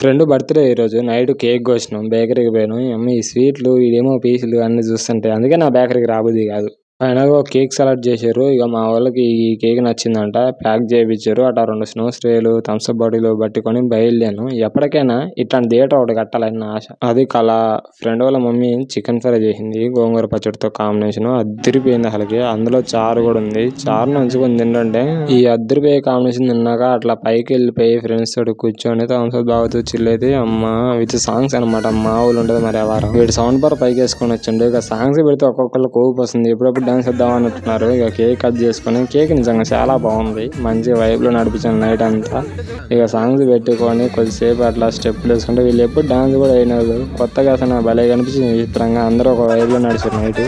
Friend birthday ఈరోజు. Night cake కోసినాం. బేకరీకి పోయినాం. యమ్మీ ఈ స్వీట్లు, ఇదేమో పీసులు అన్నీ చూస్తుంటే అందుకే నా బేకరీకి రాబుద్ది కాదు. ఫైనల్‌గా ఒక కేక్ సెలెక్ట్ చేశారు. ఇక మా వాళ్ళకి ఈ కేక్ నచ్చిందంట. ప్యాక్ చేపించారు. అట్లా 2 స్నో స్ప్రేలు, థమ్స్ అప్ బాటిల్ పట్టుకొని బయలుదేరాను. ఎప్పటికైనా ఇట్లాంటి థియేటర్ ఒకటి కట్టాలని నా ఆశ. అది కళ. ఫ్రెండ్ వాళ్ళ మమ్మీ చికెన్ ఫ్రై చేసింది. గోంగూర పచ్చడితో కాంబినేషన్ అదిరిపోయింది అసలుకి. అందులో చారు కూడా ఉంది. చారు నంచుకొని తింటుంటే ఈ అదిరిపోయే కాంబినేషన్ తిన్నాక అట్లా పైకి వెళ్ళిపోయి ఫ్రెండ్స్ తోటి కూర్చొని థమ్స్ అప్ తాగుతూ చిల్ అయితే అమ్మ విత్ సాంగ్స్ అనమాట. మామూలు ఉంటుంది మరి ఎవరు వీడు సౌండ్ బార్ పైకి వేసుకొని వచ్చిండు. ఇక సాంగ్స్ పెడితే ఒక్కొక్కరు కోపు వస్తుంది. ఎప్పుడప్పుడు డాన్స్ చేద్దాం అంటున్నారు. ఇక కేక్ కట్ చేసుకొని కేక్ నిజంగా చాలా బాగుంది. మంచి వైబ్ లో నడిపించాను నైట్ అంతా. ఇక సాంగ్స్ పెట్టుకొని కొద్దిసేపు అట్లా స్టెప్లు వేసుకుంటే వీళ్ళు ఎప్పుడు డాన్స్ కూడా అయినారు. కొత్తగా అసలు భలే కనిపించింది విచిత్రంగా. అందరూ ఒక వైబ్ లో నడిచారు నైట్.